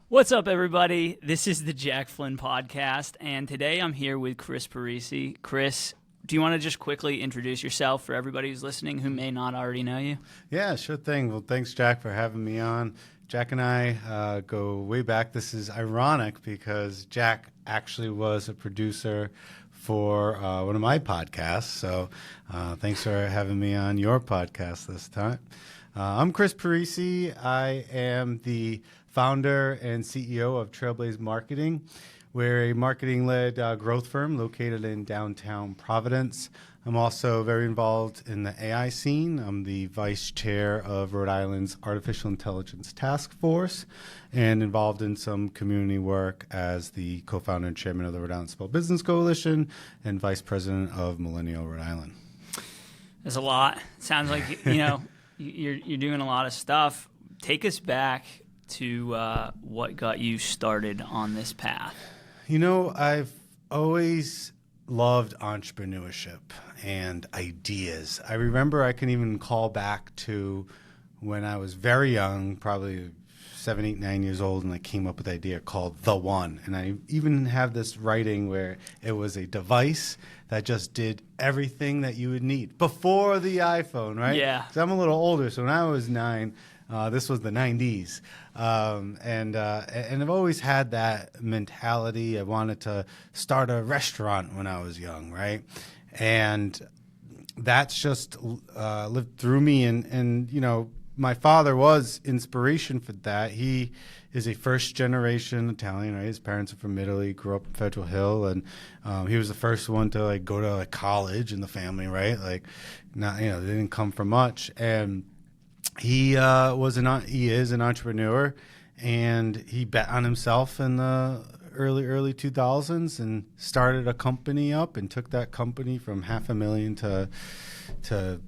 What's up, everybody? This is the Jack Flynn podcast, and today I'm here with Chris Parisi. Chris, do you want to just quickly introduce yourself for everybody who's listening who may not already know you? Yeah, sure thing. Well, thanks, Jack, for having me on. Jack and I go way back. This is ironic because Jack actually was a producer for one of my podcasts. So thanks for having me on your podcast this time. I'm Chris Parisi. I am the founder and CEO of Trailblaze Marketing. We're a marketing-led growth firm located in downtown Providence. I'm also very involved in the AI scene. I'm the vice chair of Rhode Island's Artificial Intelligence Task Force and involved in some community work as the co-founder and chairman of the Rhode Island Small Business Coalition and vice president of Millennial Rhode Island. There's a lot. Sounds like, you're doing a lot of stuff. Take us back to what got you started on this path. I've always loved entrepreneurship and ideas. I remember I can even call back to when I was very young, probably 7, 8, 9 years old, and I came up with an idea called The One. And I even have this writing where it was a device that just did everything that you would need before the iPhone, right? Yeah. So I'm a little older, so when I was 9, this was the 90s. And I've always had that mentality. I wanted to start a restaurant when I was young, right? And that's just lived through me. And my father was inspiration for that. He is a first-generation Italian, right? His parents are from Italy, grew up in Federal Hill, and he was the first one to go to college in the family, right? They didn't come from much. And he is an entrepreneur, and he bet on himself in the early 2000s and started a company up and took that company from $500,000 to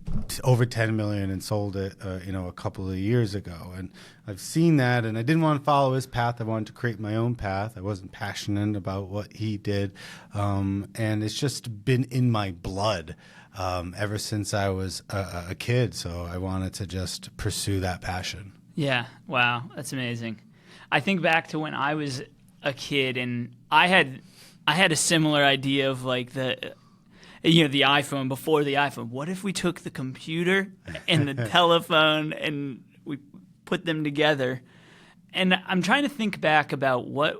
over 10 million and sold it a couple of years ago. And I've seen that, and I didn't want to follow his path. I wanted to create my own path. I wasn't passionate about what he did, and it's just been in my blood ever since I was a kid. So I wanted to just pursue that passion. Yeah. Wow. That's amazing. I think back to when I was a kid, and I had a similar idea of the iPhone before the iPhone. What if we took the computer and the telephone and we put them together? And I'm trying to think back about what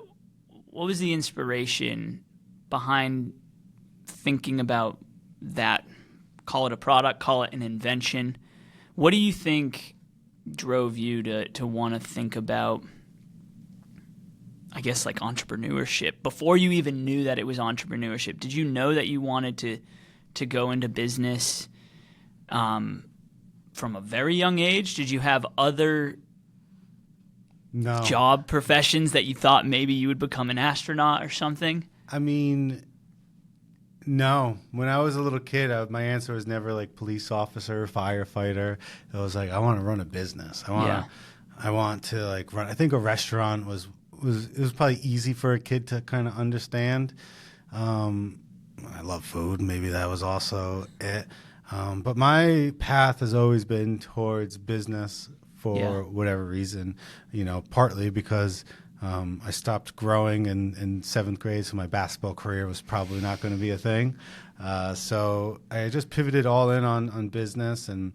was the inspiration behind thinking about that. Call it a product, call it an invention. What do you think drove you to want to think about, I guess, entrepreneurship before you even knew that it was entrepreneurship? Did you know that you wanted to go into business from a very young age? Did you have other job professions that you thought maybe you would become an astronaut or something? No. When I was a little kid, my answer was never police officer, firefighter. It was I want to run a business. I want to run. I think a restaurant was probably easy for a kid to kind of understand. I love food. Maybe that was also it. But my path has always been towards business for whatever reason, partly because I stopped growing in 7th grade, so my basketball career was probably not going to be a thing. So I just pivoted all in on business, and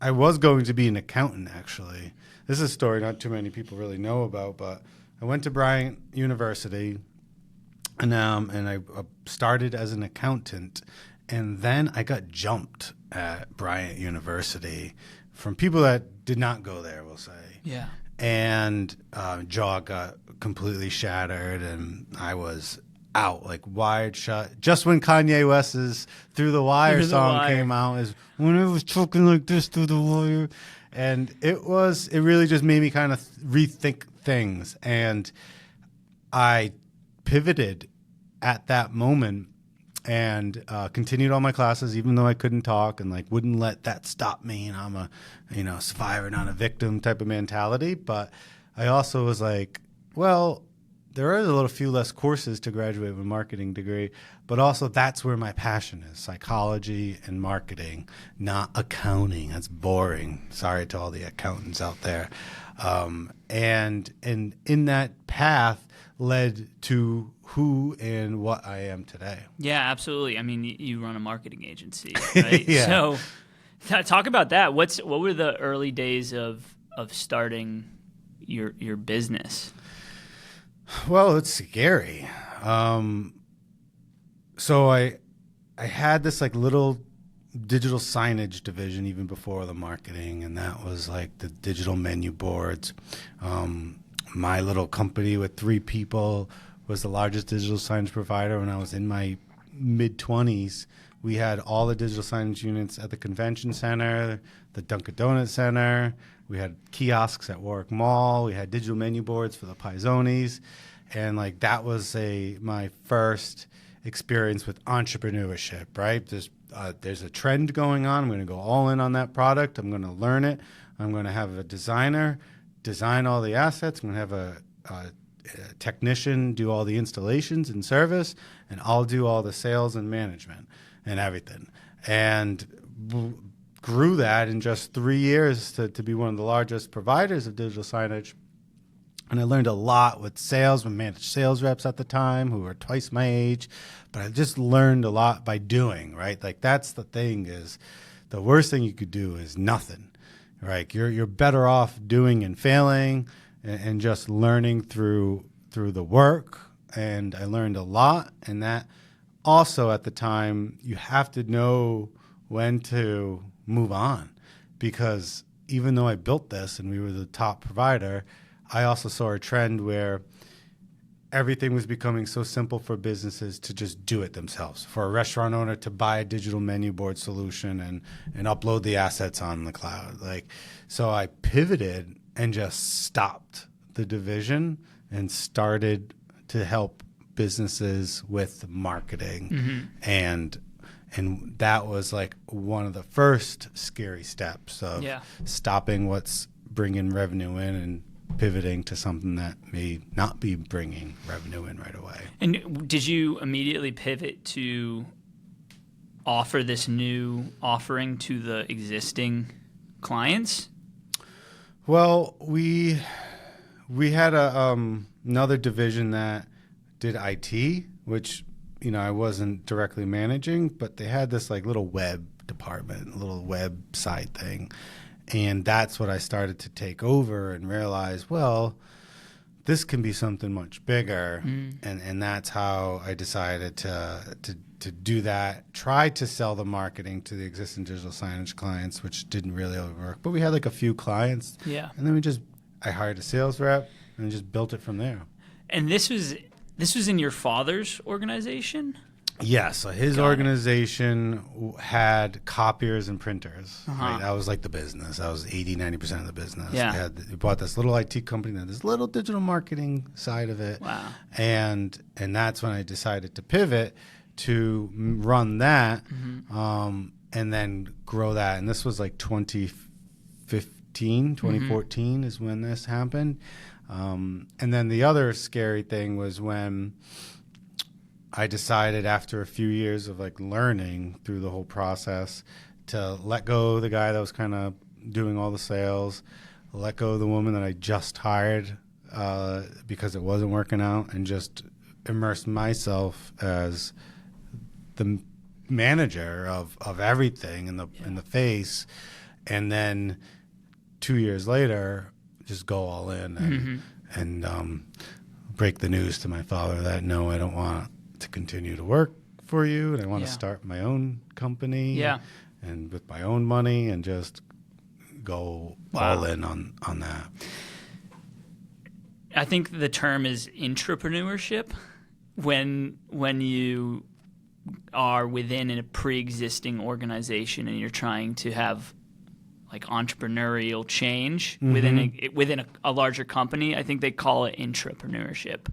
I was going to be an accountant, actually. This is a story not too many people really know about, but I went to Bryant University, and I started as an accountant, and then I got jumped at Bryant University from people that did not go there, we'll say. Yeah. And jaw got completely shattered, and I was out, wired shut. Just when Kanye West's Through the Wire song came out, is when it was choking like this through the wire. And it really just made me kind of rethink things. And I pivoted at that moment and continued all my classes, even though I couldn't talk, and wouldn't let that stop me. And I'm a survivor, not a victim type of mentality. But I also was there are a few less courses to graduate with a marketing degree, but also that's where my passion is, psychology and marketing, not accounting. That's boring. Sorry to all the accountants out there. And in that path led to who and what I am today. Yeah, absolutely. I mean, you run a marketing agency, right? Yeah. So talk about that. What were the early days of starting your business? Well, it's scary. So I had this like little digital signage division even before the marketing, and that was like the digital menu boards. My little company with 3 people was the largest digital signage provider when I was in my mid-20s. We had all the digital signage units at the convention center, the Dunkin' Donuts Center. We had kiosks at Warwick Mall. We had digital menu boards for the Paizonis. And like that was my first experience with entrepreneurship, right? There's a trend going on. I'm going to go all in on that product. I'm going to learn it. I'm going to have a designer design all the assets. I'm going to have a technician do all the installations and service, and I'll do all the sales and management and everything. And grew that in just 3 years to be one of the largest providers of digital signage. And I learned a lot with sales. We managed sales reps at the time who were twice my age. But I just learned a lot by doing, right? Like that's the thing, is the worst thing you could do is nothing, right? You're better off doing and failing and just learning through the work. And I learned a lot. And that also at the time, you have to know when to move on, because even though I built this and we were the top provider, I also saw a trend where everything was becoming so simple for businesses to just do it themselves, for a restaurant owner to buy a digital menu board solution and upload the assets on the cloud. So I pivoted and just stopped the division and started to help businesses with marketing. Mm-hmm. And that was like one of the first scary steps of stopping what's bringing revenue in and pivoting to something that may not be bringing revenue in right away. And did you immediately pivot to offer this new offering to the existing clients? Well, we had another division that did IT, which I wasn't directly managing, but they had this like little web department, a little website thing. And that's what I started to take over and realize, well, this can be something much bigger. And that's how I decided to do that, try to sell the marketing to the existing digital signage clients, which didn't really work. But we had like a few clients. Yeah. And then I hired a sales rep and just built it from there. And this was in your father's organization? Yeah, so his organization had copiers and printers. Right? That was like the business. That was 80-90% of the business. Yeah. He bought this little IT company, then this little digital marketing side of it. Wow. And that's when I decided to pivot to run that and then grow that. And this was like 2014 is when this happened. And then the other scary thing was when I decided after a few years of like learning through the whole process to let go of the guy that was kind of doing all the sales, let go of the woman that I just hired because it wasn't working out, and just immerse myself as the manager of everything in the face. And then 2 years later, just go all in and break the news to my father that no, I don't want to continue to work for you, and I want to start my own company and with my own money and just go all in on that. I think the term is entrepreneurship when you are within a pre-existing organization and you're trying to have like entrepreneurial change within a larger company. I think they call it entrepreneurship.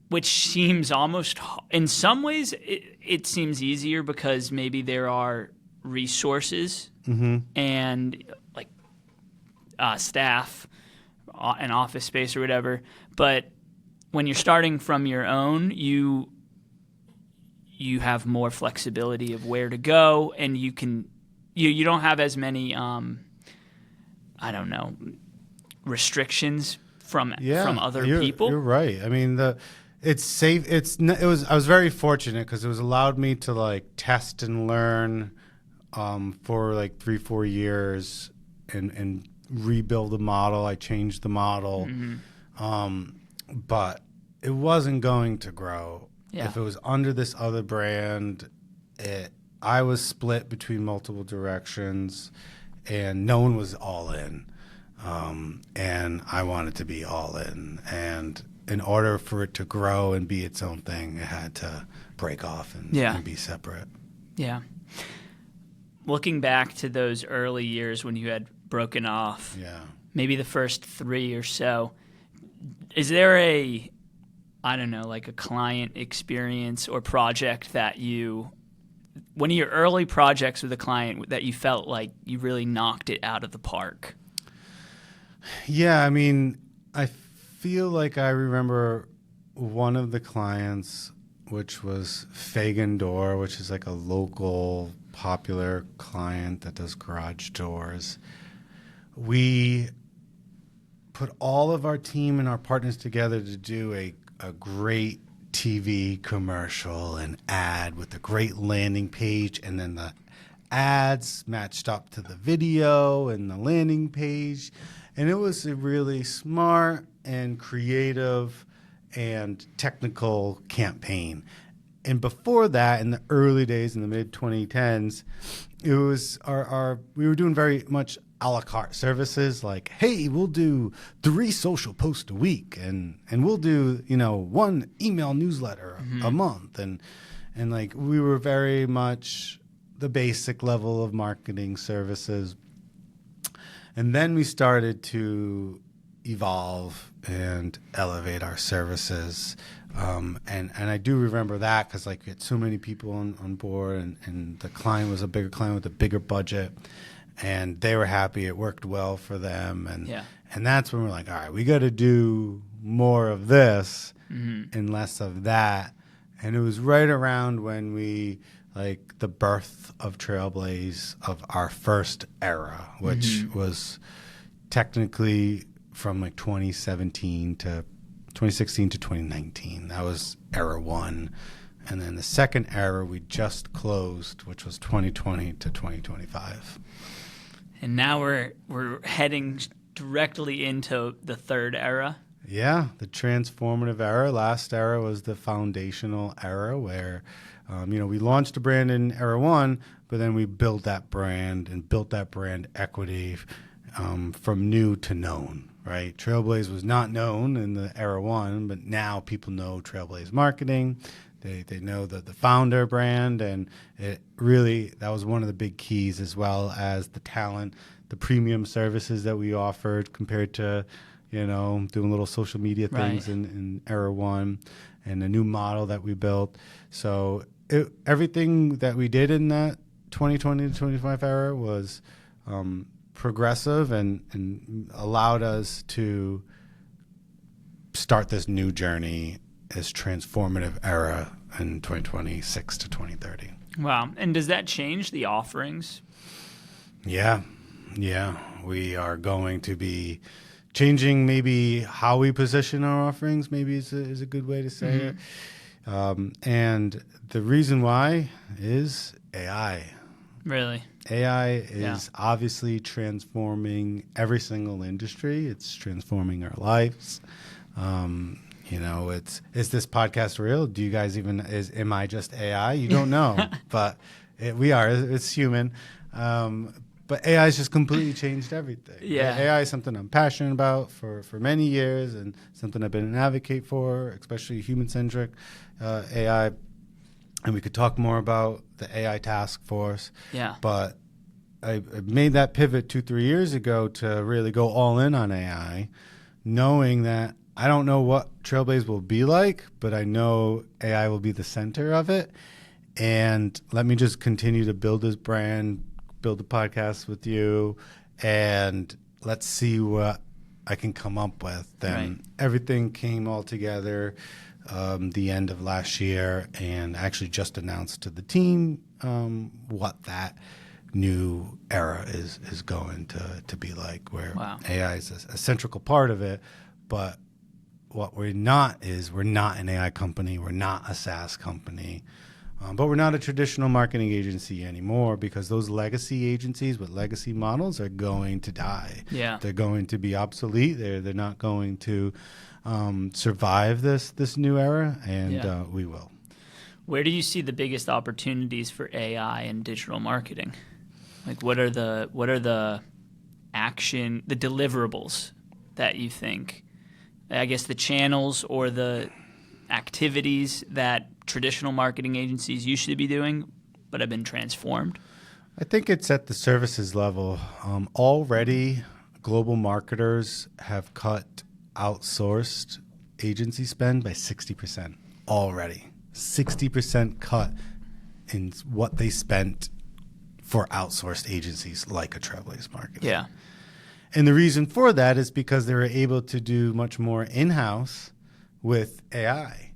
Which seems almost, in some ways, it seems easier because maybe there are resources and like staff and office space or whatever. But when you're starting from your own, you have more flexibility of where to go, and you don't have as many, restrictions from other you're, people. You're right. I mean, it's safe. I was very fortunate because it was allowed me to like test and learn for like 3-4 years and rebuild the model. I changed the model, but it wasn't going to grow. Yeah. If it was under this other brand, I was split between multiple directions, and no one was all in. And I wanted to be all in. And in order for it to grow and be its own thing, it had to break off and be separate. Yeah. Looking back to those early years when you had broken off, maybe the first 3 or so, is there like a client experience or project that one of your early projects with a client that you felt like you really knocked it out of the park? Yeah, I mean, I feel like I remember one of the clients, which was Fagan Door, which is like a local popular client that does garage doors. We put all of our team and our partners together to do a great TV commercial and ad with a great landing page, and then the ads matched up to the video and the landing page. And it was a really smart and creative and technical campaign. And before that, in the early days, in the mid-2010s, it was we were doing very much a la carte services, like, hey, we'll do 3 social posts a week, and we'll do 1 email newsletter a month, and like we were very much the basic level of marketing services. And then we started to evolve and elevate our services. And I do remember that because like we had so many people on board, and the client was a bigger client with a bigger budget, and they were happy. It worked well for them. And that's when we're like, all right, we got to do more of this and less of that. And it was right around when like the birth of Trailblaze, of our first era, which was technically from like 2016 to 2019. That was era 1. And then the second era we just closed, which was 2020 to 2025. And now we're heading directly into the third era. Yeah, the transformative era. Last era was the foundational era where we launched a brand in era 1, but then we built that brand and built that brand equity from new to known, right? Trailblaze was not known in the era 1, but now people know Trailblaze marketing. They know the founder brand, and it really, that was one of the big keys, as well as the talent, the premium services that we offered compared to, doing little social media things in era 1, and a new model that we built. So everything that we did in that 2020 to 25 era was progressive and allowed us to start this new journey, this transformative era in 2026 to 2030. Wow. And does that change the offerings? Yeah. We are going to be changing maybe how we position our offerings, maybe is a good way to say it. And the reason why is AI. Really? AI is obviously transforming every single industry. It's transforming our lives. Is this podcast real? Do you guys am I just AI? You don't know, but we are. It's human. But AI has just completely changed everything. Yeah. AI is something I'm passionate about for many years, and something I've been an advocate for, especially human-centric AI. And we could talk more about the AI task force. Yeah. But I made that pivot 2-3 years ago to really go all in on AI, knowing that I don't know what Trailblaze will be like, but I know AI will be the center of it. And let me just continue to build this brand, build the podcast with you, and let's see what I can come up with. And everything came all together the end of last year, and I actually just announced to the team what that new era is going to be like, where Wow. AI is a central part of it. But what we're not an AI company. We're not a SaaS company. But we're not a traditional marketing agency anymore, because those legacy agencies with legacy models are going to die. Yeah. They're going to be obsolete. They're not going to survive this new era, and we will. Where do you see the biggest opportunities for AI in digital marketing? Like, what are the deliverables that you think, I guess, the channels or the activities that traditional marketing agencies used to be doing but have been transformed? I think it's at the services level. Already, global marketers have cut outsourced agency spend by 60%. Already. 60% cut in what they spent for outsourced agencies like a Trailblaze Marketing. Yeah. And the reason for that is because they were able to do much more in-house with AI.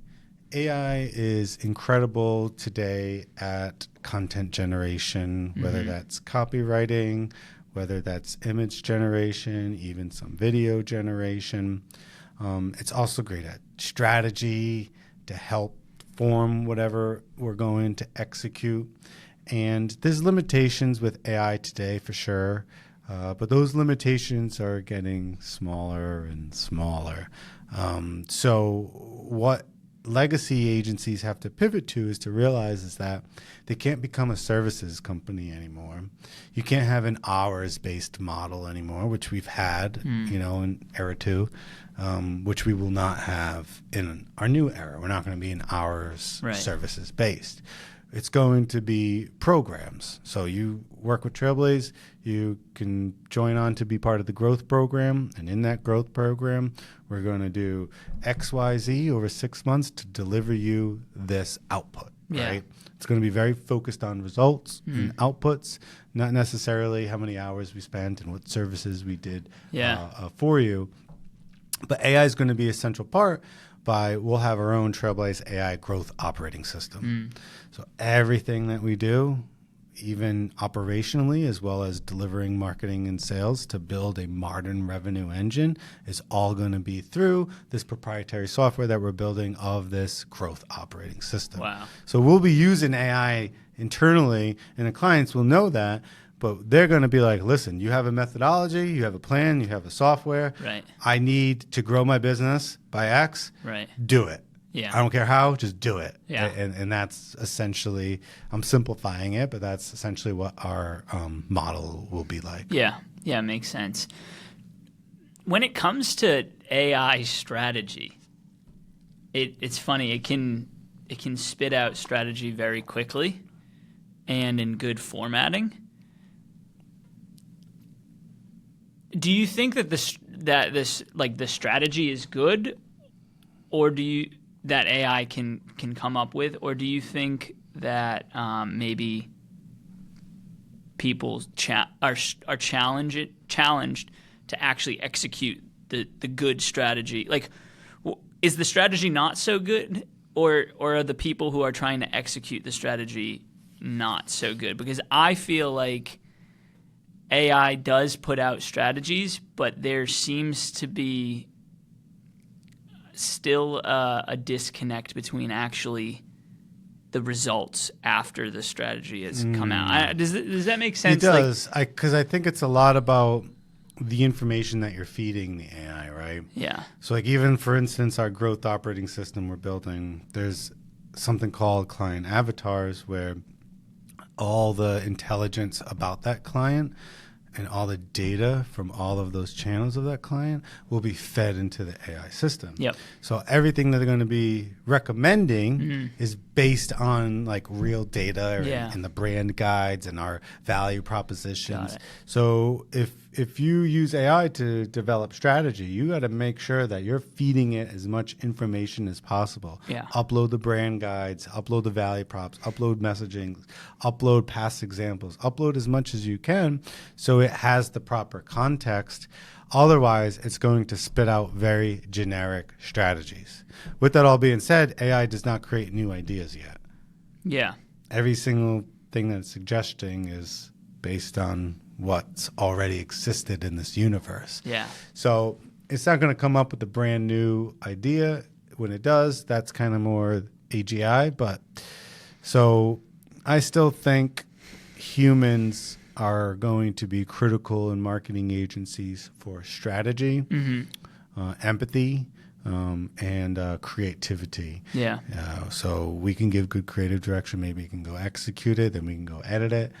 AI is incredible today at content generation, whether that's copywriting, whether that's image generation, even some video generation. It's also great at strategy to help form whatever we're going to execute. And there's limitations with AI today for sure, but those limitations are getting smaller and smaller. So what legacy agencies have to pivot to is to realize is that they can't become a services company anymore. You can't have an hours-based model anymore, which we've had, in era 2, which we will not have in our new era. We're not going to be an hours services based. It's going to be programs. So you work with Trailblaze, you can join on to be part of the growth program. And in that growth program, we're going to do X, Y, Z over 6 months to deliver you this output, right? It's going to be very focused on results and outputs, not necessarily how many hours we spent and what services we did for you. But AI is going to be a central part. We'll have our own Trailblaze AI growth operating system. So everything that we do, even operationally, as well as delivering marketing and sales to build a modern revenue engine, is all going to be through this proprietary software that we're building of this growth operating system. Wow. So we'll be using AI internally, and the clients will know that. But they're going to be like, listen, you have a methodology, you have a plan, you have a software. Right. I need to grow my business by X. Right. Do it. Yeah. I don't care how, just do it. Yeah. And that's essentially, I'm simplifying it, but that's essentially what our model will be like. Yeah. Yeah, makes sense. When it comes to AI strategy, it's funny. It can spit out strategy very quickly and in good formatting. Do you think that the strategy is good, or that AI can come up with, or do you think that maybe people are challenged to actually execute the good strategy? Like, is the strategy not so good, or are the people who are trying to execute the strategy not so good? Because I feel like AI does put out strategies, but there seems to be still a disconnect between actually the results after the strategy has come out. Does that make sense? It does, because I think it's a lot about the information that you're feeding the AI, right? Yeah. So like even, for instance, our growth operating system we're building, there's something called client avatars where all the intelligence about that client and all the data from all of those channels of that client will be fed into the AI system. Yep. So everything that they're going to be recommending is based on like real data and the brand guides and our value propositions. So if you use AI to develop strategy, you got to make sure that you're feeding it as much information as possible. Yeah. Upload the brand guides, upload the value props, upload messaging, upload past examples, upload as much as you can so it has the proper context. Otherwise, it's going to spit out very generic strategies. With that all being said, AI does not create new ideas yet. Yeah. Every single thing that it's suggesting is based on what's already existed in this universe. Yeah. So it's not going to come up with a brand new idea. When it does, that's kind of more AGI. But so I still think humans are going to be critical in marketing agencies for strategy, empathy, and creativity. Yeah. So we can give good creative direction. Maybe we can go execute it, then we can go edit it.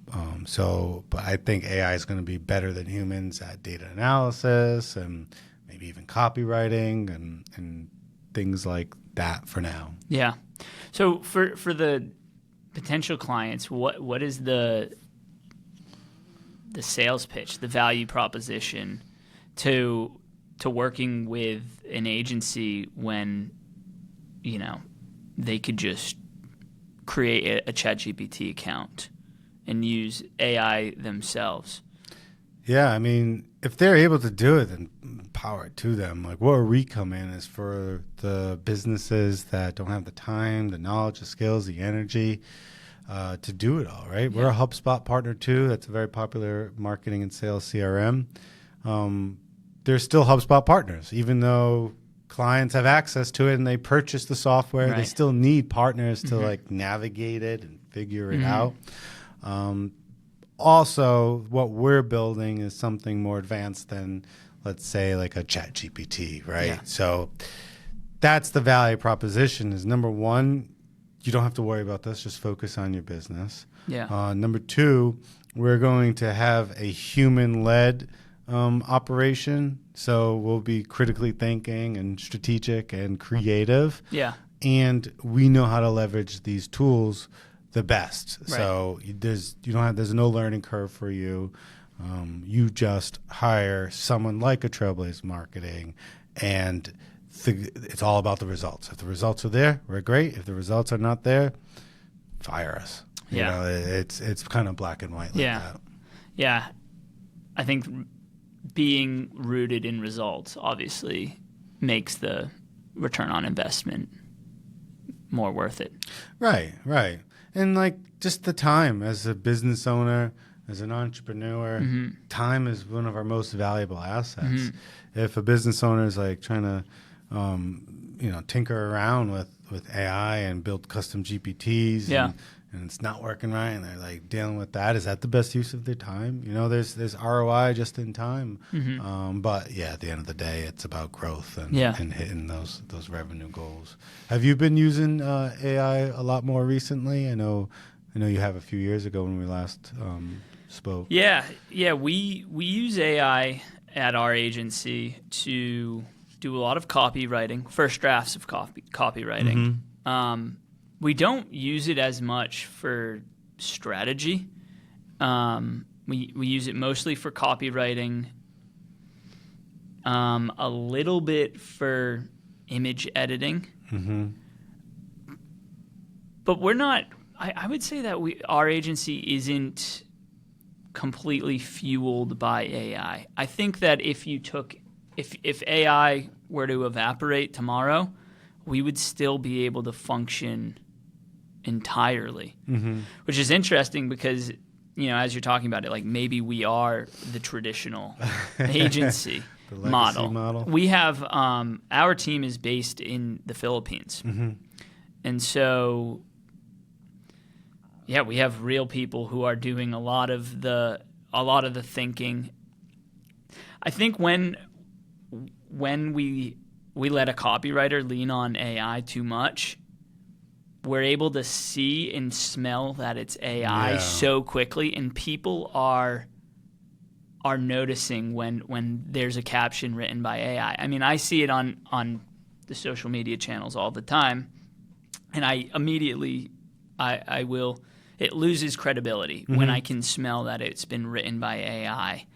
But I think AI is going to be better than humans at data analysis and maybe even copywriting and things like that for now. Yeah. So for the potential clients, what is the sales pitch, the value proposition to working with an agency when, you know, they could just create a ChatGPT account and use AI themselves? Yeah, I mean, if they're able to do it, then power it to them. Like where we come in is for the businesses that don't have the time, the knowledge, the skills, the energy to do it all, right? Yeah. We're a HubSpot partner too. That's a very popular marketing and sales CRM. They're still HubSpot partners, even though clients have access to it and they purchase the software. Right. They still need partners to like navigate it and figure it out. Also, what we're building is something more advanced than, let's say, like a ChatGPT, right? Yeah. So that's the value proposition is, number one, you don't have to worry about this. Just focus on your business. Yeah. Number two, we're going to have a human-led operation. So we'll be critically thinking and strategic and creative. Yeah. And we know how to leverage these tools the best. Right. So there's no learning curve for you. You just hire someone like a Trailblaze Marketing, and it's all about the results. If the results are there, we're great. If the results are not there, fire us. You know, it's kind of black and white like that. Yeah. I think being rooted in results obviously makes the return on investment more worth it. Right. And like just the time as a business owner, as an entrepreneur, time is one of our most valuable assets. If a business owner is like trying to, tinker around with AI and build custom GPTs, and it's not working right, and they're like dealing with that, is that the best use of their time? You know, there's ROI just in time, but at the end of the day, it's about growth and hitting those revenue goals. Have you been using AI a lot more recently? I know you have a few years ago when we last spoke. Yeah, we use AI at our agency to do a lot of copywriting, first drafts of copywriting. We don't use it as much for strategy. We use it mostly for copywriting, a little bit for image editing. But we're not, I would say that our agency isn't completely fueled by AI. I think that if AI were to evaporate tomorrow, we would still be able to function entirely, which is interesting because, as you're talking about it, like maybe we are the traditional agency model. We have our team is based in the Philippines, and so we have real people who are doing a lot of the thinking. I think when we let a copywriter lean on AI too much, we're able to see and smell that it's AI so quickly, and people are noticing when there's a caption written by AI. I mean, I see it on the social media channels all the time, and I immediately it loses credibility when I can smell that it's been written by AI.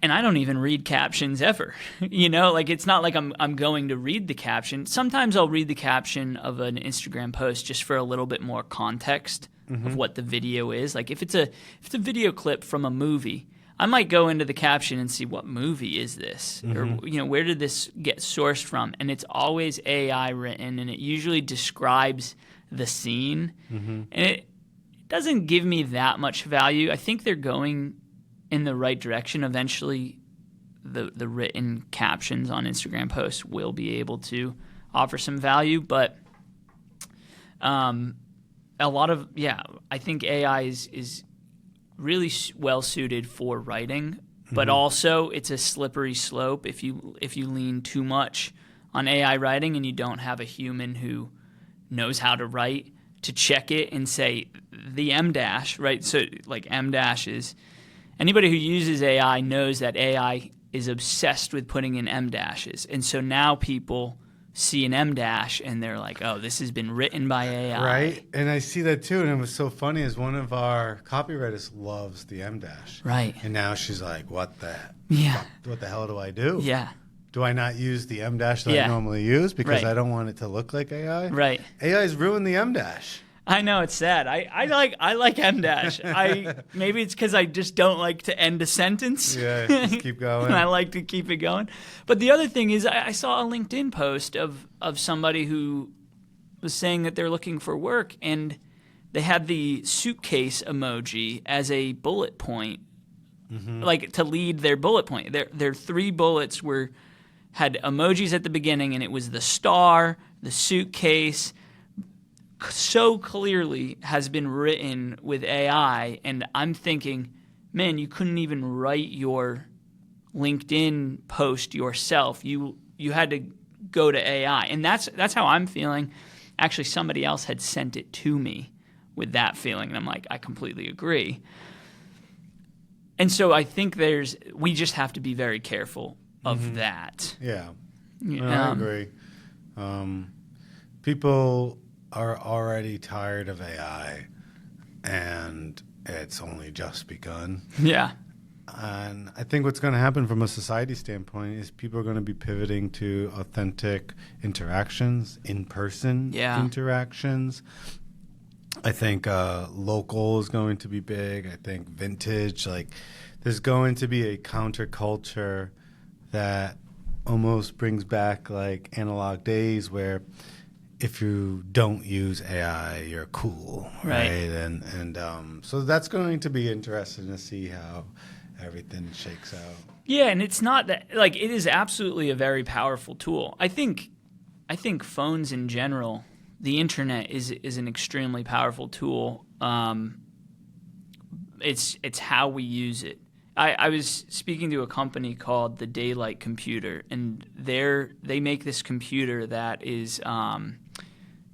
And I don't even read captions ever. It's not like I'm going to read the caption. Sometimes I'll read the caption of an Instagram post just for a little bit more context of what the video is. Like if it's a video clip from a movie, I might go into the caption and see what movie is this, or where did this get sourced from? And it's always AI written, and it usually describes the scene, and doesn't give me that much value. I think they're going in the right direction. Eventually, the written captions on Instagram posts will be able to offer some value, but a lot of, I think AI is really well suited for writing, but also it's a slippery slope if you lean too much on AI writing and you don't have a human who knows how to write to check it and say the M dash, right? So like M dash is, anybody who uses AI knows that AI is obsessed with putting in M dashes. And so now people see an M dash and they're like, oh, this has been written by AI. Right. And I see that too. And it was so funny is one of our copywriters loves the M dash. Right. And now she's like, what the hell do I do? Yeah. Do I not use the M dash that I normally use because I don't want it to look like AI? Right. AI's ruined the M dash. I know, it's sad. I like M dash. Maybe it's because I just don't like to end a sentence. Yeah, just keep going. And I like to keep it going. But the other thing is, I saw a LinkedIn post of somebody who was saying that they're looking for work, and they had the suitcase emoji as a bullet point, like to lead their bullet point. Their 3 bullets had emojis at the beginning, and it was the star, the suitcase. So clearly has been written with AI, and I'm thinking, man, you couldn't even write your LinkedIn post yourself. You had to go to AI, and that's how I'm feeling. Actually, somebody else had sent it to me with that feeling, and I'm like, I completely agree. And so I think we just have to be very careful of that. Yeah, I agree. People are already tired of AI, and it's only just begun. Yeah. And I think what's going to happen from a society standpoint is people are going to be pivoting to authentic interactions, in-person interactions. I think local is going to be big. I think vintage, there's going to be a counterculture that almost brings back like analog days where if you don't use AI, you're cool, right? And so that's going to be interesting to see how everything shakes out. Yeah, and it's not that it is absolutely a very powerful tool. I think phones in general, the internet is an extremely powerful tool. It's how we use it. I was speaking to a company called the Daylight Computer, and they make this computer that is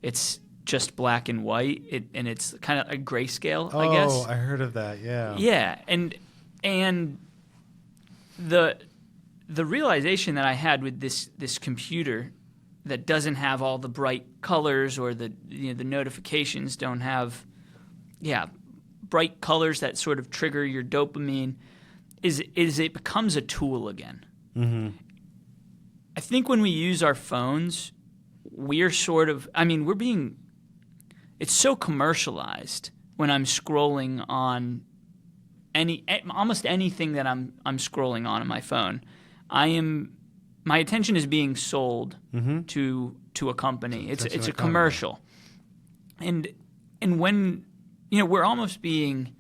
it's just black and white, and it's kind of a grayscale, I guess. Oh, I heard of that. Yeah. Yeah, and the realization that I had with this computer that doesn't have all the bright colors, or the notifications don't have bright colors that sort of trigger your dopamine, is it becomes a tool again. Mm-hmm. I think when we use our phones, we're sort of, it's so commercialized when I'm scrolling on almost anything that I'm scrolling on my phone. My attention is being sold to a company. It's a commercial. And when we're almost being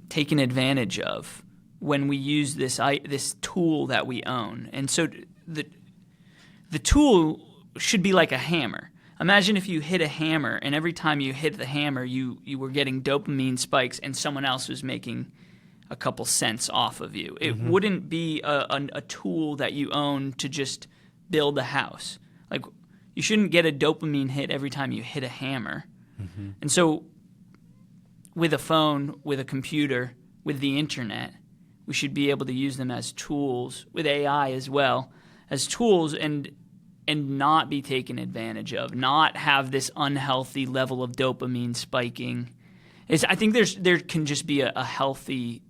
taken advantage of when we use this tool that we own. And so the tool should be like a hammer. Imagine if you hit a hammer, and every time you hit the hammer, you were getting dopamine spikes, and someone else was making a couple cents off of you. It wouldn't be a tool that you own to just build a house. You shouldn't get a dopamine hit every time you hit a hammer. And so with a phone, with a computer, with the internet, we should be able to use them as tools, with AI as well, as tools, and not be taken advantage of, not have this unhealthy level of dopamine spiking. I think there can just be a healthy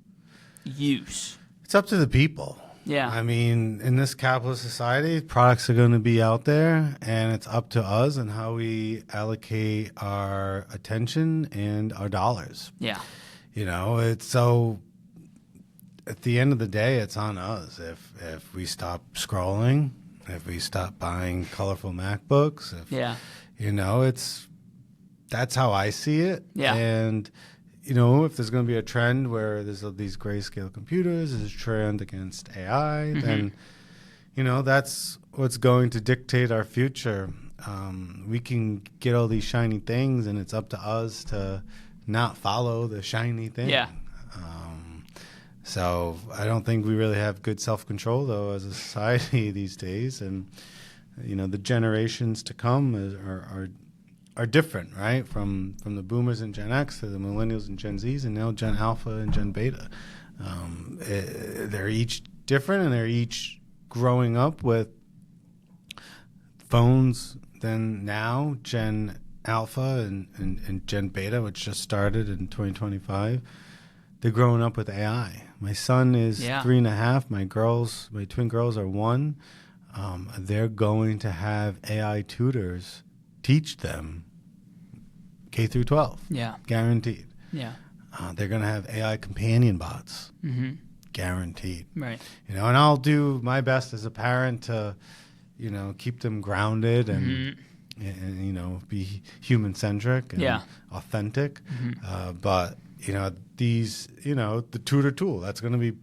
use. It's up to the people. Yeah. In this capitalist society, products are going to be out there, and it's up to us and how we allocate our attention and our dollars. Yeah. It's so at the end of the day, it's on us. If we stop scrolling, if we stop buying colorful MacBooks, that's how I see it. Yeah. And, you know, if there's going to be a trend where there's these grayscale computers, there's a trend against AI, then, you know, that's what's going to dictate our future. We can get all these shiny things, and it's up to us to not follow the shiny thing. Yeah. So I don't think we really have good self-control, though, as a society these days. And, you know, the generations to come are different, right? From the boomers and Gen X to the millennials and Gen Zs, and now Gen Alpha and Gen Beta. They're each different, and they're each growing up with phones. Then now Gen Alpha and Gen Beta, which just started in 2025, they're growing up with AI. My son is 3.5. My twin girls are 1. They're going to have AI tutors teach them K through 12. Yeah. Guaranteed. Yeah. They're going to have AI companion bots. Mm-hmm. Guaranteed. Right. You know, and I'll do my best as a parent to, you know, keep them grounded and you know, be human centric and authentic. But you know, the tutor tool that's going to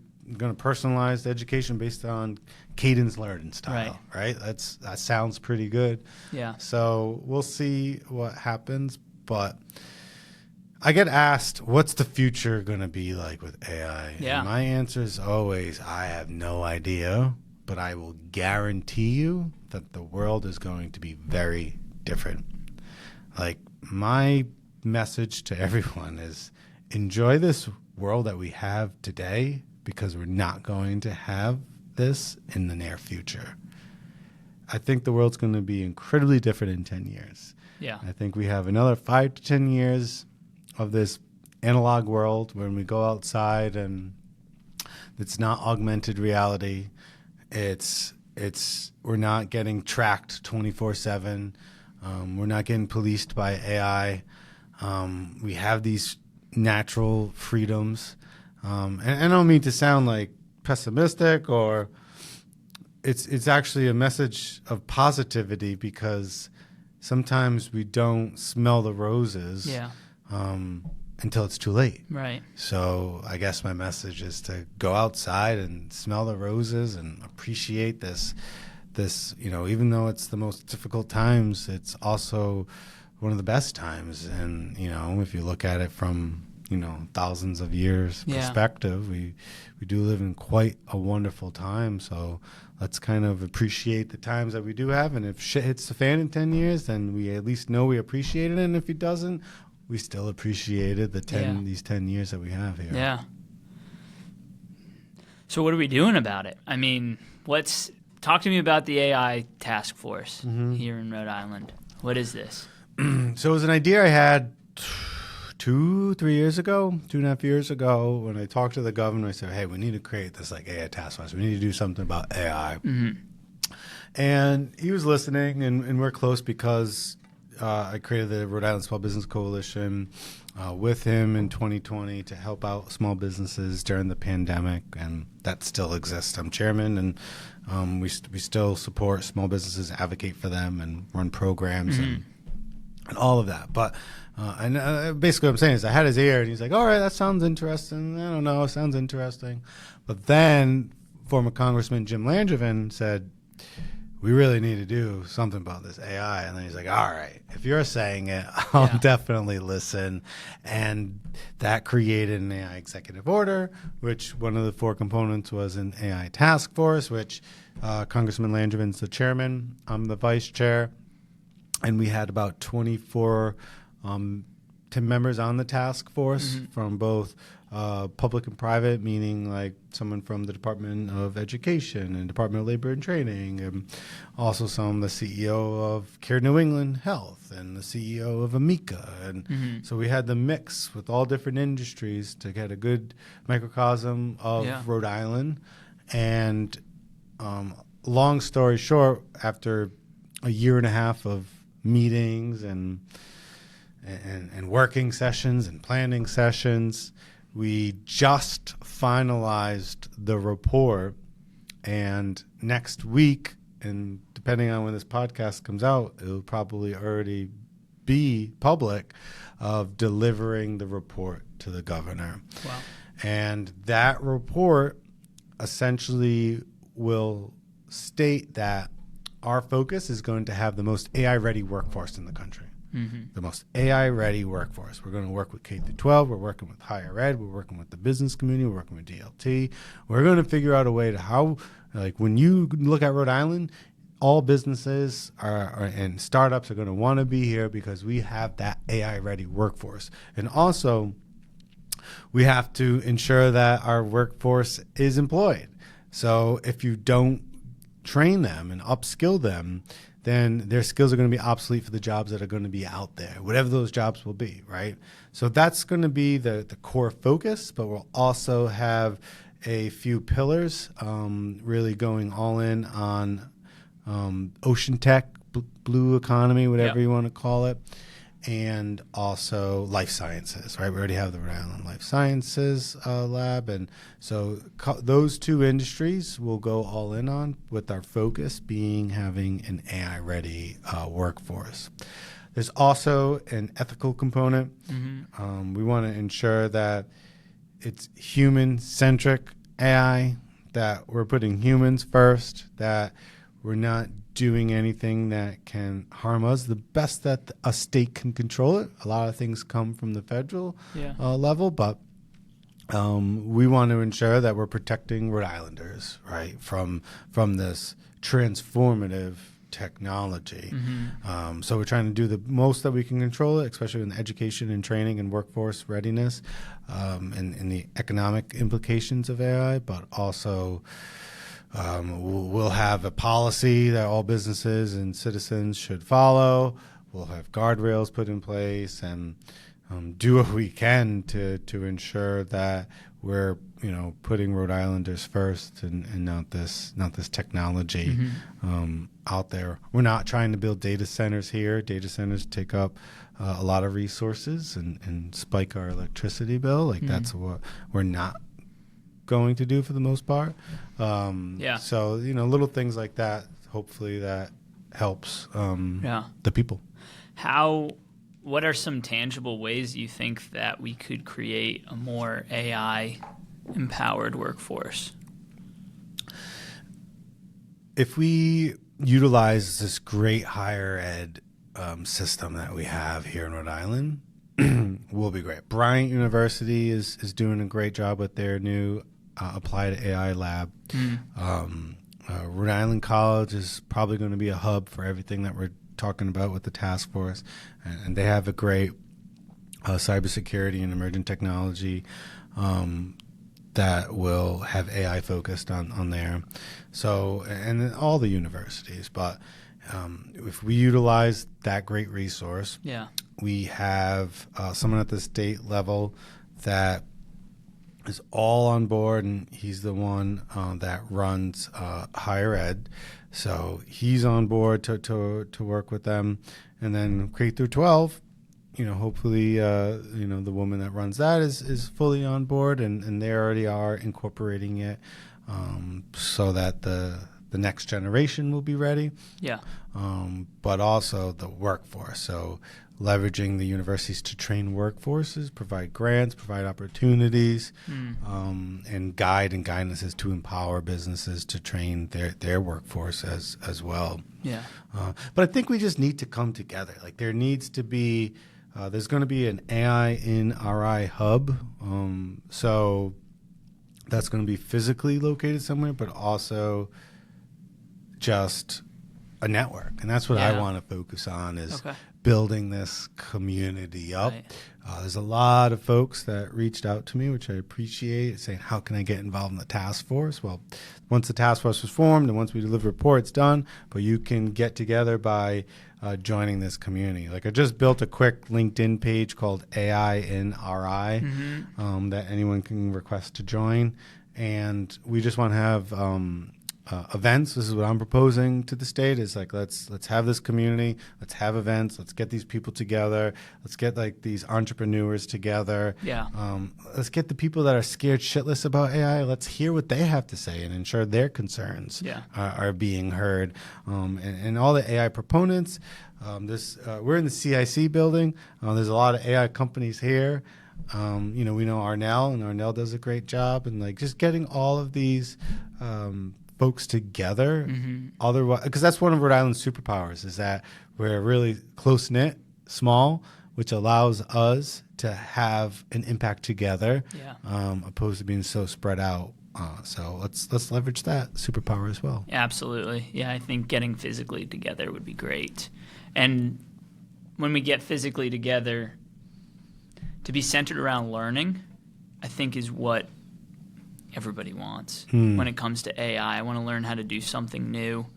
personalize the education based on cadence learning style, right? That sounds pretty good. Yeah. So we'll see what happens, but I get asked, what's the future going to be like with AI? Yeah. And my answer is always, I have no idea, but I will guarantee you that the world is going to be very different. Like, my message to everyone is, enjoy this world that we have today, because we're not going to have this in the near future. I think the world's going to be incredibly different in 10 years. Yeah. I think we have another 5 to 10 years of this analog world when we go outside and it's not augmented reality. We're not getting tracked 24/7. We're not getting policed by AI. We have these natural freedoms. And I don't mean to sound like pessimistic, or it's actually a message of positivity, because sometimes we don't smell the roses until it's too late. Right. So I guess my message is to go outside and smell the roses and appreciate this, you know, even though it's the most difficult times, it's also one of the best times. And, you know, if you look at it from, you know, thousands of years perspective, we do live in quite a wonderful time. So let's kind of appreciate the times that we do have. And if shit hits the fan in 10 years, then we at least know we appreciated it. And if it doesn't, we still appreciated these 10 years that we have here. Yeah. So what are we doing about it? I mean, talk to me about the AI task force here in Rhode Island. What is this? So it was an idea I had 2.5 years ago, when I talked to the governor. I said, hey, we need to create this like AI task force. We need to do something about AI. And he was listening, and we're close because I created the Rhode Island Small Business Coalition with him in 2020 to help out small businesses during the pandemic, and that still exists. I'm chairman, and we still support small businesses, advocate for them, and run programs and all of that. But basically what I'm saying is, I had his ear, and he's like, all right, that sounds interesting. I don't know, sounds interesting. But then former Congressman Jim Langevin said, we really need to do something about this AI. And then he's like, all right, if you're saying it, I'll definitely listen. And that created an AI executive order, which one of the 4 components was an AI task force, which Congressman Langevin's the chairman. I'm the vice chair. And we had about 24 team members on the task force from both public and private, meaning like someone from the Department of Education and Department of Labor and Training, and also the CEO of Care New England Health and the CEO of Amica. And so we had the mix with all different industries to get a good microcosm of Rhode Island. And long story short, after a 1.5 years of meetings and working sessions and planning sessions, we just finalized the report. And next week, and depending on when this podcast comes out, it'll probably already be public, of delivering the report to the governor. Wow. And that report essentially will state that our focus is going to have the most AI-ready workforce in the country. The most AI-ready workforce. We're going to work with K through 12. We're working with higher ed. We're working with the business community. We're working with DLT. We're going to figure out a way to how, like when you look at Rhode Island, all businesses and startups are going to want to be here because we have that AI-ready workforce. And also, we have to ensure that our workforce is employed. So if you don't train them and upskill them, then their skills are going to be obsolete for the jobs that are going to be out there, whatever those jobs will be, right? So that's going to be the core focus, but we'll also have a few pillars, really going all in on ocean tech, blue economy, whatever you want to call it, and also life sciences, right? We already have the Rhode Island Life Sciences Lab, and so those two industries will go all in on, with our focus being having an AI-ready workforce. There's also an ethical component. We want to ensure that it's human-centric AI, that we're putting humans first, that we're not doing anything that can harm us. The best that a state can control it. A lot of things come from the federal level, but we want to ensure that we're protecting Rhode Islanders, right, from this transformative technology. So we're trying to do the most that we can control it, especially in education and training and workforce readiness, and the economic implications of AI, but also we'll have a policy that all businesses and citizens should follow. We'll have guardrails put in place, and do what we can to ensure that we're putting Rhode Islanders first, and not this technology out there. We're not trying to build data centers here. Data centers take up a lot of resources and spike our electricity bill. That's what we're not going to do for the most part. So little things like that, hopefully that helps the people. What are some tangible ways you think that we could create a more AI empowered workforce? If we utilize this great higher ed system that we have here in Rhode Island, will be great. Bryant University is doing a great job with their new applied AI lab. Rhode Island College is probably going to be a hub for everything that we're talking about with the task force, and they have a great cybersecurity and emerging technology that will have AI focused on there. So, and then all the universities, but if we utilize that great resource, we have someone at the state level that is all on board, and he's the one that runs higher ed. So he's on board to work with them. And then K through 12, hopefully, the woman that runs that is fully on board, and they already are incorporating it so that the next generation will be ready. But also the workforce. So leveraging the universities to train workforces, provide grants, provide opportunities, and guidances to empower businesses to train their workforce as well. But I think we just need to come together. There needs to be, there's going to be an AI in RI hub. So that's going to be physically located somewhere, but also just a network. And that's what I want to focus on, is building this community up. There's a lot of folks that reached out to me, which I appreciate, saying, how can I get involved in the task force? Well, once the task force was formed and once we deliver reports, done, but you can get together by joining this community. I just built a quick LinkedIn page called AI in RI that anyone can request to join. And we just want to have events. This is what I'm proposing to the state is like, let's have this community, let's have events, let's get these people together, let's get like these entrepreneurs together. Yeah. Let's get the people that are scared shitless about AI. Let's hear what they have to say and ensure their concerns are being heard. And all the AI proponents, we're in the CIC building. There's a lot of AI companies here. We know Arnell, and Arnell does a great job, and like just getting all of these folks together. Otherwise, because that's one of Rhode Island's superpowers, is that we're really close knit, small, which allows us to have an impact together, opposed to being so spread out. So let's leverage that superpower as well. Absolutely. Yeah, I think getting physically together would be great. And when we get physically together, to be centered around learning, I think is what everybody wants when it comes to AI. I want to learn how to do something new.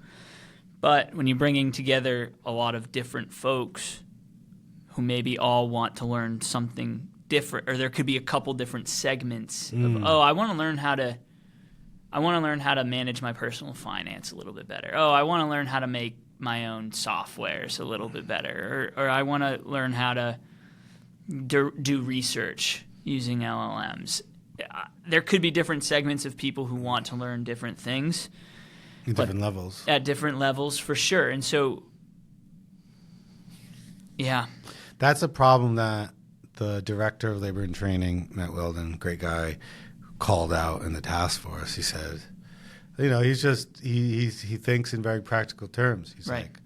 But when you're bringing together a lot of different folks who maybe all want to learn something different, or there could be a couple different segments of, I want to learn how to manage my personal finance a little bit better. Oh, I want to learn how to make my own softwares a little bit better. Or I want to learn how to do research using LLMs. There could be different segments of people who want to learn different things. At different levels. At different levels, for sure. And so, yeah. That's a problem that the director of labor and training, Matt Weldon, great guy, called out in the task force. He said, he thinks in very practical terms. He's like,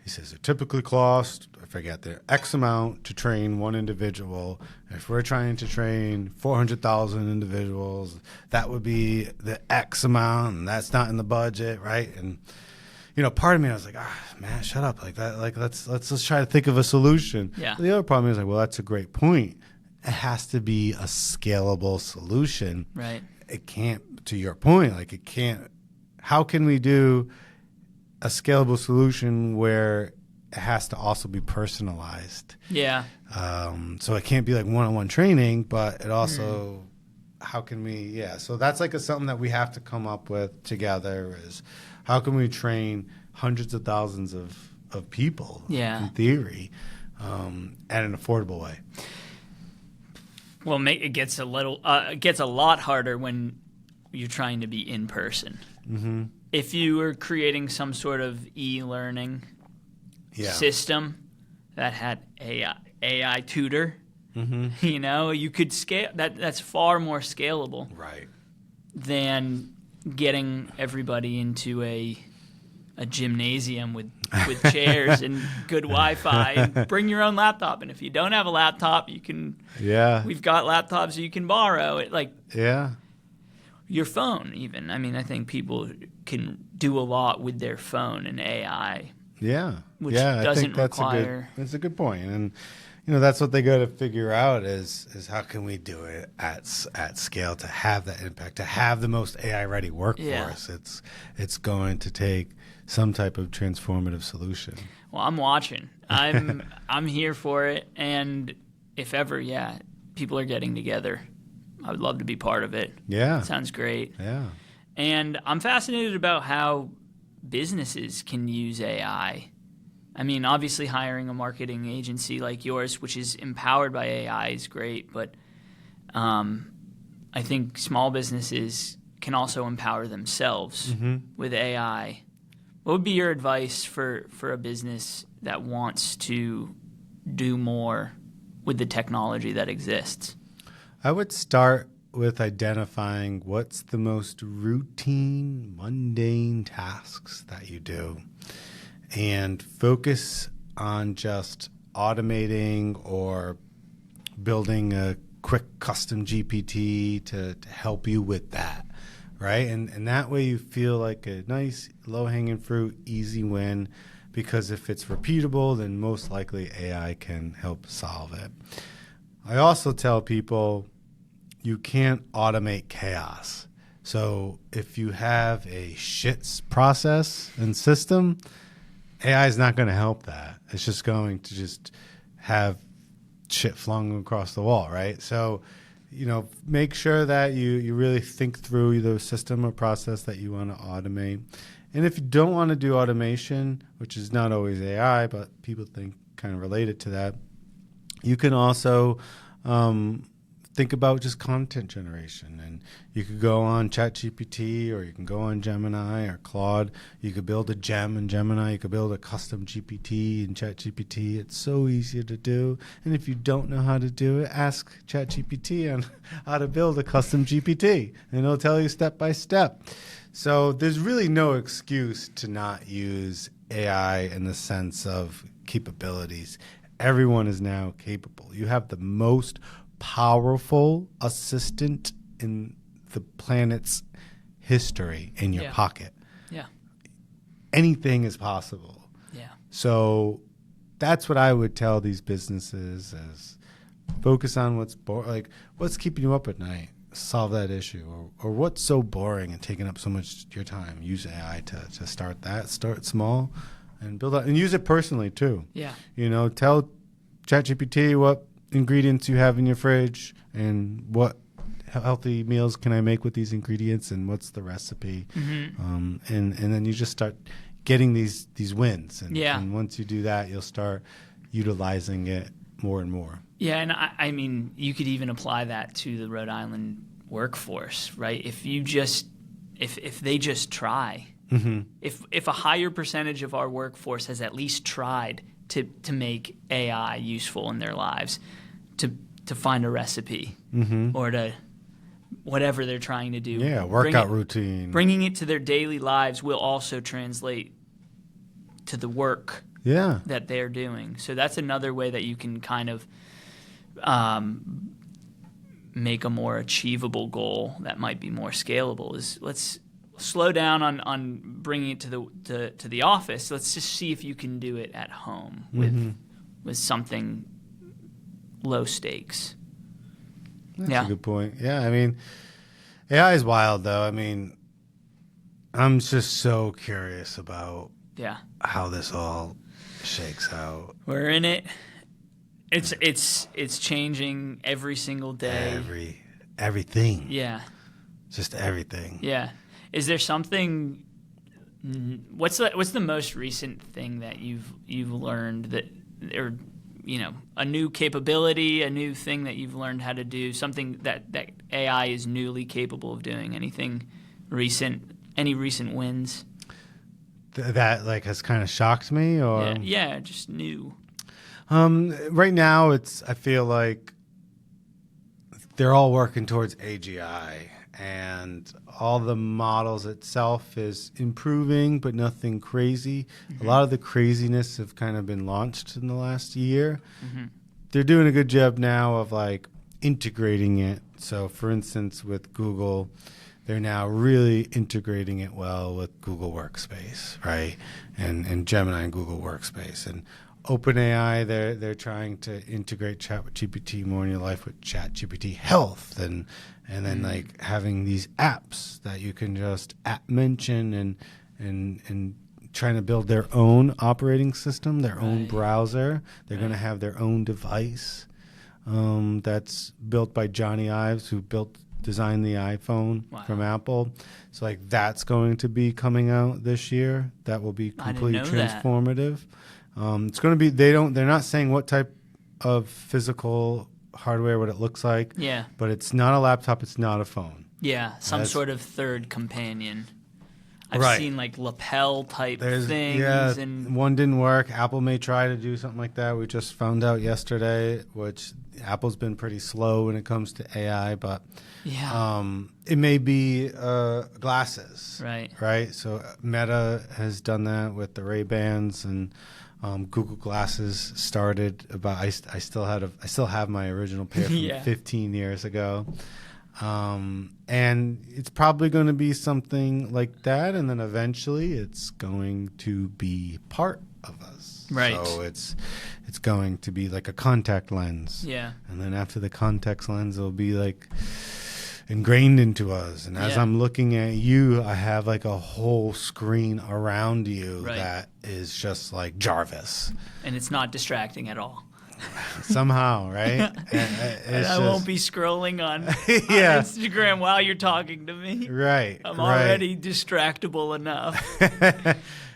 he says, it typically costs, I forget the X amount to train one individual. If we're trying to train 400,000 individuals, that would be the X amount, and that's not in the budget, right? And part of me, I was like, man, shut up, like that. Like let's try to think of a solution. Yeah. The other problem is like, well, that's a great point. It has to be a scalable solution. Right. It can't, to your point, like it can't. How can we do a scalable solution where it has to also be personalized? Yeah. So it can't be like one-on-one training, but it also, how can we, so that's like something that we have to come up with together is how can we train hundreds of thousands of people in theory at an affordable way? Well, it gets a lot harder when you're trying to be in person. Mm-hmm. If you were creating some sort of e-learning system that had AI tutor, you could scale that. That's far more scalable, right, than getting everybody into a gymnasium with chairs and good Wi-Fi. And bring your own laptop, and if you don't have a laptop, you can. Yeah, we've got laptops you can borrow. Yeah. Your phone, even. I mean, I think people can do a lot with their phone and AI. Yeah. Which doesn't require. That's a good point. And, that's what they got to figure out is how can we do it at scale to have that impact, to have the most AI ready workforce. Yeah. It's going to take some type of transformative solution. Well, I'm watching. I'm here for it. And if ever, people are getting together, I would love to be part of it. Yeah. Sounds great. Yeah. And I'm fascinated about how businesses can use AI. I mean, obviously hiring a marketing agency like yours, which is empowered by AI, is great. But I think small businesses can also empower themselves with AI. What would be your advice for a business that wants to do more with the technology that exists? I would start with identifying what's the most routine, mundane tasks that you do and focus on just automating or building a quick custom GPT to help you with that, right? And that way you feel like a nice low-hanging fruit, easy win, because if it's repeatable, then most likely AI can help solve it. I also tell people you can't automate chaos. So if you have a shit process and system, AI is not going to help that. It's just going to have shit flung across the wall, right? So make sure that you really think through the system or process that you want to automate. And if you don't want to do automation, which is not always AI, but people think kind of related to that, you can also think about just content generation. And you could go on ChatGPT, or you can go on Gemini or Claude. You could build a gem in Gemini. You could build a custom GPT in ChatGPT. It's so easy to do. And if you don't know how to do it, ask ChatGPT on how to build a custom GPT, and it'll tell you step by step. So there's really no excuse to not use AI in the sense of capabilities. Everyone is now capable. You have the most powerful assistant in the planet's history in your pocket. Yeah. Anything is possible. Yeah. So that's what I would tell these businesses is focus on what's keeping you up at night. Solve that issue, or what's so boring and taking up so much of your time. Use AI to start that. Start small and build up, and use it personally too. Yeah. Tell ChatGPT what ingredients you have in your fridge and what healthy meals can I make with these ingredients and what's the recipe. And then you just start getting these wins. And once you do that, you'll start utilizing it more and more. Yeah, and I mean, you could even apply that to the Rhode Island workforce, right? If they just try, if a higher percentage of our workforce has at least tried to make AI useful in their lives, to find a recipe or to whatever they're trying to do. Yeah, workout routine. Bringing it to their daily lives will also translate to the work that they're doing. So that's another way that you can kind of make a more achievable goal that might be more scalable. Is let's slow down on bringing it to the office. Let's just see if you can do it at home with something low stakes. That's a good point. Yeah, I mean, AI is wild, though. I mean, I'm just so curious about how this all shakes out. We're in it. It's changing every single day. Everything. Yeah. Just everything. Yeah. Is there something? What's the most recent thing that you've learned that, or a new capability, a new thing that you've learned how to do, something that AI is newly capable of doing? Anything recent? Any recent wins? That has kind of shocked me, or just new. Right now, I feel like they're all working towards AGI, and all the models itself is improving, but nothing crazy. A lot of the craziness have kind of been launched in the last year. They're doing a good job now of integrating it. So, for instance, with Google, they're now really integrating it well with Google Workspace, right? And Gemini and Google Workspace. And OpenAI, they're trying to integrate ChatGPT more in your life with ChatGPT Health, and then having these apps that you can just mention and trying to build their own operating system, their own browser. They're going to have their own device that's built by Johnny Ives, who designed the iPhone from Apple. So that's going to be coming out this year. That will be completely transformative. It's going to be. They're not saying what type of physical hardware, what it looks like. Yeah. But it's not a laptop. It's not a phone. Yeah, some sort of third companion. I've seen lapel type things. Yeah, and one didn't work. Apple may try to do something like that. We just found out yesterday, which Apple's been pretty slow when it comes to AI, but it may be glasses. Right. So Meta has done that with the Ray-Bans, and Google Glasses started about. I still have my original pair from 15 years ago. And it's probably going to be something like that, and then eventually it's going to be part of us. Right. So it's going to be like a contact lens. Yeah. And then after the contact lens, it'll be ingrained into us. And as I'm looking at you, I have a whole screen around you that is just like Jarvis. And it's not distracting at all. somehow, right? And I won't be scrolling on, Yeah. on Instagram while you're talking to me. Right. I'm right. already distractible enough.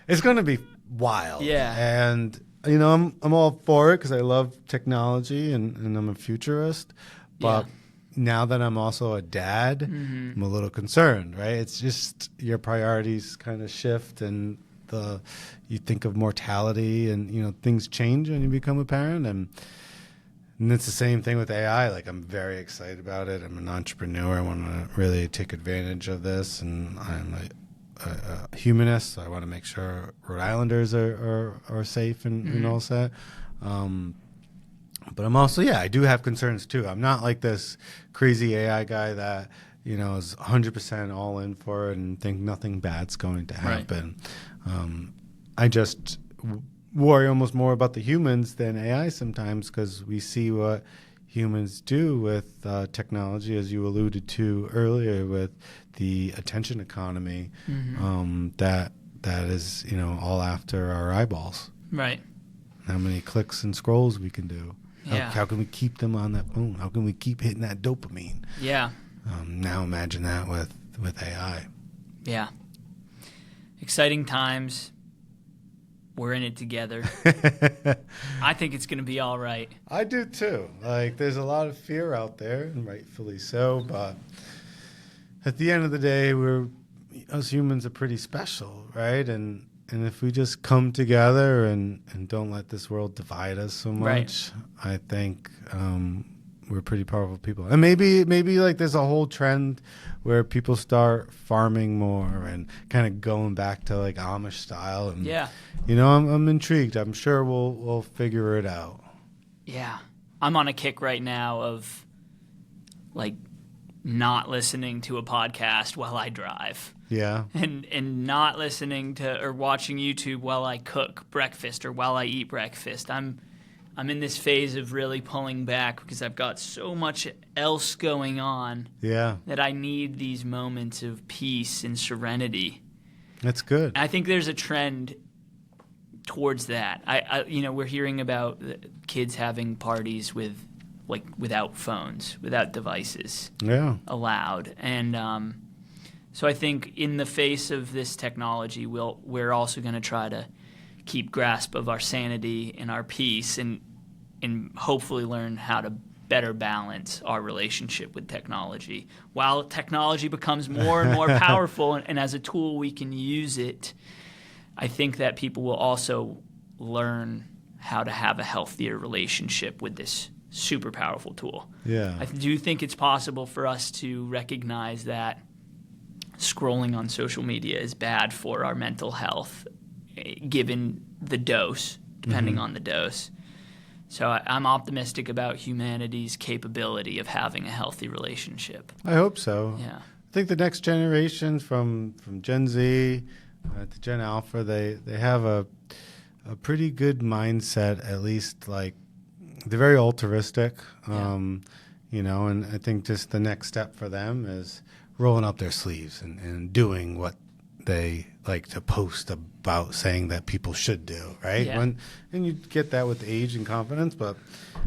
It's going to be wild. Yeah. And, you know, I'm all for it because I love technology and I'm a futurist. But now that I'm also a dad, I'm a little concerned, right? It's just your priorities kind of shift and you think of mortality and, you know, things change when you become a parent. And it's the same thing with AI. Like, I'm very excited about it. I'm an entrepreneur. I want to really take advantage of this. And I'm a humanist, so I want to make sure Rhode Islanders are safe and all set. But I'm also, I do have concerns too. I'm not like this crazy AI guy that, you know, is 100% all in for it and think nothing bad's going to happen. Right. I just worry almost more about the humans than AI sometimes because we see what humans do with technology, as you alluded to earlier, with the attention economy that is, you know, all after our eyeballs. Right. How many clicks and scrolls we can do. Yeah. How can we keep them on that phone? How can we keep hitting that dopamine? Yeah. Now imagine that with AI. Yeah. Exciting times. We're in it together. I think it's going to be all right. I do too. Like, there's a lot of fear out there, and rightfully so. But at the end of the day, us humans are pretty special, right? And if we just come together and don't let this world divide us so much, I think we're pretty powerful people. And maybe like there's a whole trend where people start farming more and kind of going back to like Amish style. And, you know, I'm intrigued. I'm sure we'll figure it out. Yeah. I'm on a kick right now of like not listening to a podcast while I drive. Yeah. And not listening to or watching YouTube while I cook breakfast or while I eat breakfast. I'm in this phase of really pulling back because I've got so much else going on. Yeah. That I need these moments of peace and serenity. That's good. I think there's a trend towards that. I you know, we're hearing about kids having parties without phones, without devices allowed. And so I think in the face of this technology, we're also going to try to keep grasp of our sanity and our peace and hopefully learn how to better balance our relationship with technology. While technology becomes more and more powerful and as a tool we can use it, I think that people will also learn how to have a healthier relationship with this super powerful tool. Yeah. I do think it's possible for us to recognize that scrolling on social media is bad for our mental health, given the dose, depending on the dose. So I'm optimistic about humanity's capability of having a healthy relationship. I hope so. Yeah. I think the next generation from Gen Z to Gen Alpha, they have a pretty good mindset, at least like they're very altruistic, you know, and I think just the next step for them is rolling up their sleeves and doing what they like to post about, saying that people should do, right? Yeah. And you get that with age and confidence, but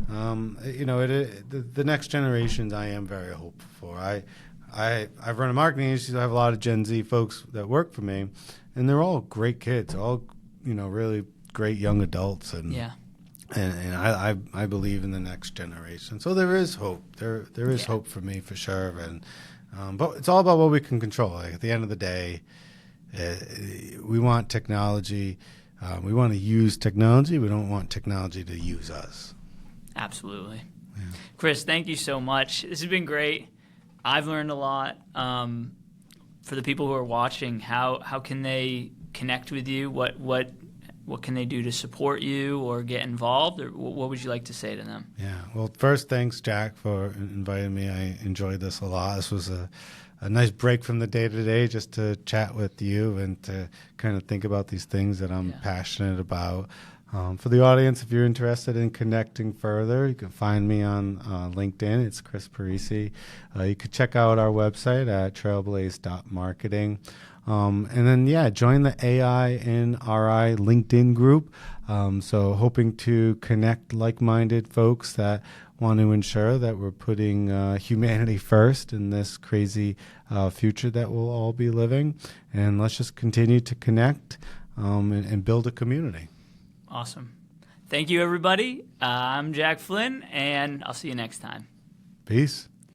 you know, the next generations I am very hopeful for. I've run a marketing agency, so I have a lot of Gen Z folks that work for me, and they're all great kids, all, you know, really great young adults, and and I believe in the next generation. So there is hope. There is hope for me for sure, and but it's all about what we can control. Like, at the end of the day, we want technology. We want to use technology. We don't want technology to use us. Absolutely. Yeah. Chris, thank you so much. This has been great. I've learned a lot. For the people who are watching, how can they connect with you? What can they do to support you or get involved? Or what would you like to say to them? Yeah. Well, first, thanks, Jack, for inviting me. I enjoyed this a lot. This was a nice break from the day-to-day just to chat with you and to kind of think about these things that I'm passionate about. For the audience, if you're interested in connecting further, you can find me on LinkedIn. It's Chris Parisi. You could check out our website at trailblaze.marketing. And then, join the AI in RI LinkedIn group. So hoping to connect like-minded folks that want to ensure that we're putting humanity first in this crazy future that we'll all be living. And let's just continue to connect and build a community. Awesome. Thank you, everybody. I'm Jack Flynn, and I'll see you next time. Peace.